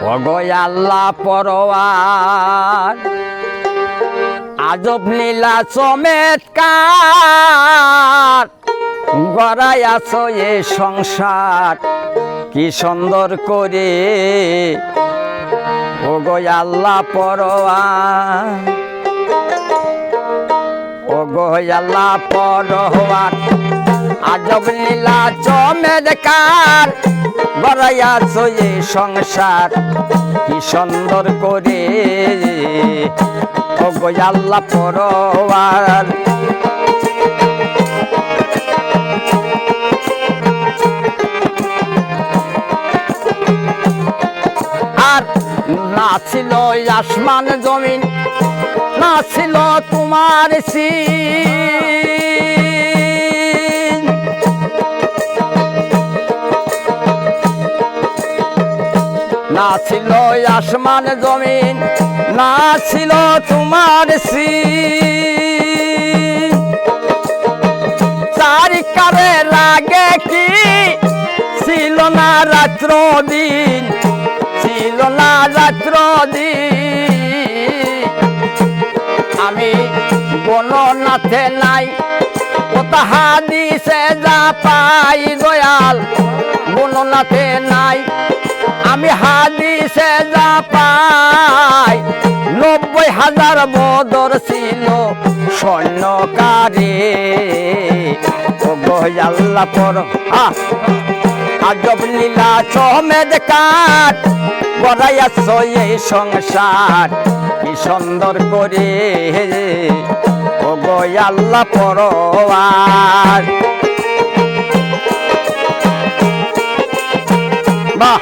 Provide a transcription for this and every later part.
ওগো আল্লাহ পরওয়ার আজব লীলা চমৎকার গড়াই আছো এ সংসার কি সুন্দর করে ওগো আল্লাহ পরওয়ার ওগো আল্লাহ পরওয়ার আজব লীলা চমৎকার গড়াই আছো এ সংসার কি সুন্দর করে ওগো আল্লাহ পরওয়ার আর না ছিল আসমান জমিন না ছিল তোমার সিন না ছিল আসমান জমিন না ছিল তোমার সিন চারিকারে লাগে কি ছিল না রাত্র দিন ছিল না রাত্র দিন আমি গণনাতে নাই ও তাহা দিছে যা পাই দয়াল গণনাতে নাই আমি হাদিসে যা পাই ৯০,০০০ বদর ছিল সৈন্যকারে ওগো আল্লাহ পর আজব লীলা চমৎকার গড়াইয়াছো এই সংসার কি সুন্দর করে ওগো আল্লাহ পরওয়ার বাহ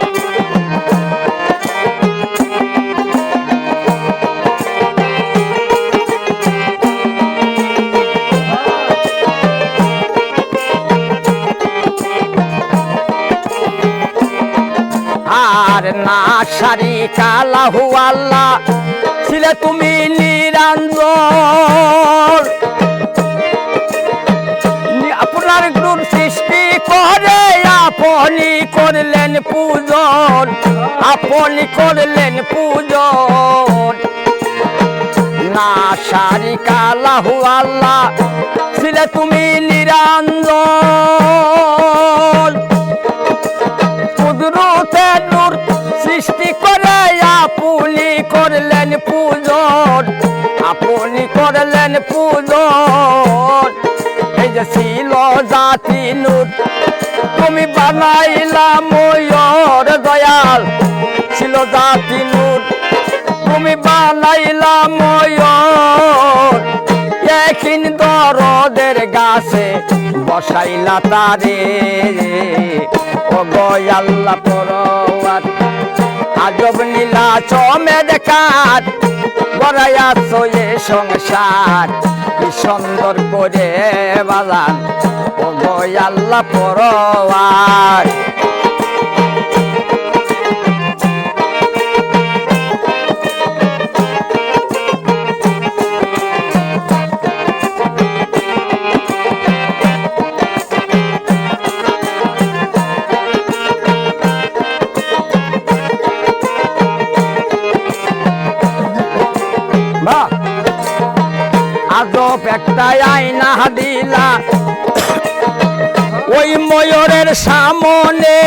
আর না শারিকা লাহু আল্লাহ ছিলে তুমি নিরঞ্জন আপনার গুণ সৃষ্টি করে আপনি করলেন পূজন আপনি করলেন পূজন না শারিকা লাহু আল্লাহ ছিলে তুমি নিরঞ্জন কুদরতের নূর সৃষ্টি করে আপনি করলেন পূজন আপনি করলেন পূজন এই যে ছিল জাতি নূর তুমি বানাইলা ময়ূর দয়াল ছিল জাতি নূর তুমি বানাইলা ময়ূর এখিন দরদের গাছে বসাইলা তারে ওগো আল্লাহ পরওয়ার আজব লীলা চমৎকার গড়াইয়াছো এ সংসার কি সুন্দর করে বাজান ওগো আল্লাহ পরওয়ার আজব একটা আয়না দিলা ওই ময়ূরের সামনে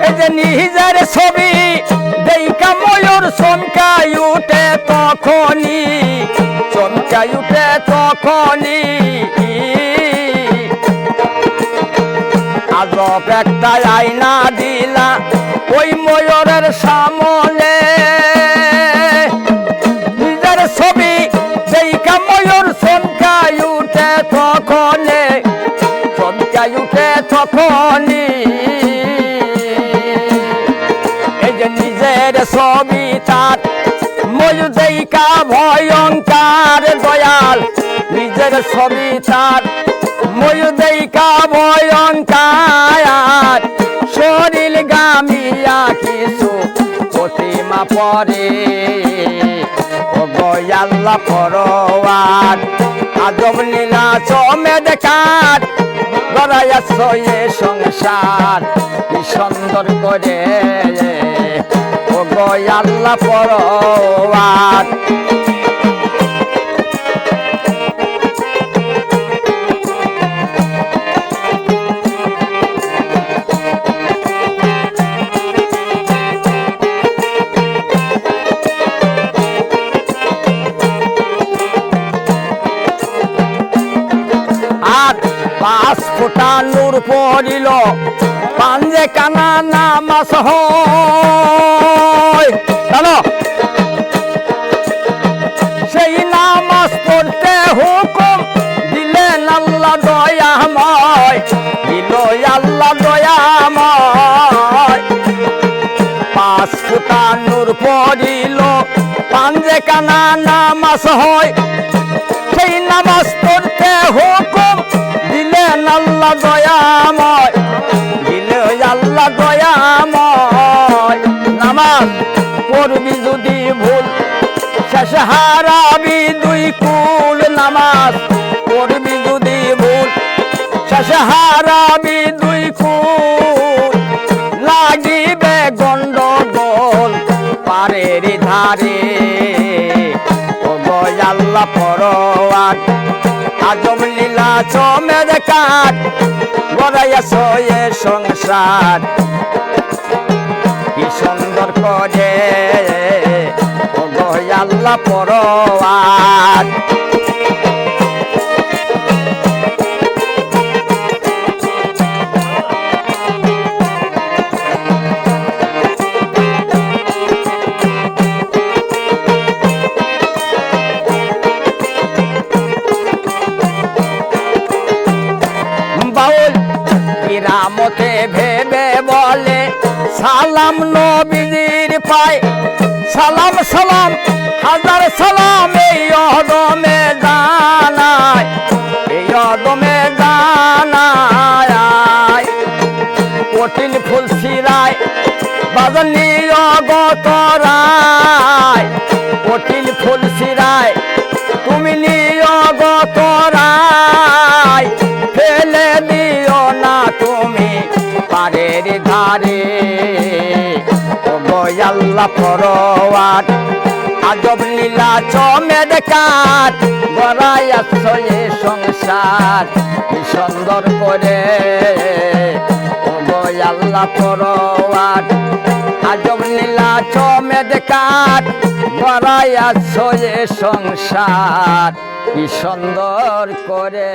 এই যে নিজের ছবি দেখা ময়ূর চমকাই উঠে তখনই চমকাই উঠে তখনই আজব একটা আয়না দিলা ওই ময়ূরের সামনে নিজের ছবি দেখা ময়ূর চমকাই উঠে তখনে চমকাই উঠে তখনই এই যে নিজের ছবি তার ময়ূর দেখা ভয়ঙ্কর দয়াল নিজের ছবি তার ময়ূর দেখা ভয়ঙ্কর শরীর গামিয়া কিছু প্রতিমা পরে ওগো আল্লাহ পরওয়ার আজব লীলা চমৎকার গড়াইয়াছ এ সংসার কি সুন্দর করে ও গো আল্লাহ পরওয়ার পাঁচ ফোঁটা নূর পড়িল পাঞ্জে কানা নামাজ হয় জানো সেই নামাজ পড়তে হুকুম দিলেন আল্লাহ দয়াময় দিল আল্লাহ দয়াময় পাঁচ ফোঁটা নূর পড়িল পাঞ্জে কানা নামাজ হয় সেই নামাজ পড়তে হুকুম দিলেন আল্লাহ দয়াময় দিলে আল্লাহ দয়াময় নামাজ পড়বি যদি ভুল শেষ হারাবি দুই কুল নামাজ পড়বি যদি ভুল শেষ হারাবি দুই কুল লাগিবে গন্ডগোল পারের ধারে ও গো আল্লাহ পরওয়ার আজব লীলা চমের কাঠ গড়াইয়াছ এ সংসার কি সুন্দর করে ও গো আল্লাহ পরওয়ার কিরামতে ভেবে বলে সালাম নবীজির পায় সালাম সালাম হাজার সালাম এই অদমে জানায় এই অদমে জানায় কঠিন ফুল সিরায় বাজনি অগতরায় কঠিন ফুল সিরায় তুমি নিয়গতরায় ফেলে দিও না তুমি পারের ধারে ও গো আল্লাহ পরওয়ার আজব লীলা চমের কাঠ গড়াইয়াছ এ সংসার কি সুন্দর করে ও গো আল্লাহ পরওয়ার আজব লীলা চমের কাঠ গড়াইয়াছ এ সংসার কি সুন্দর করে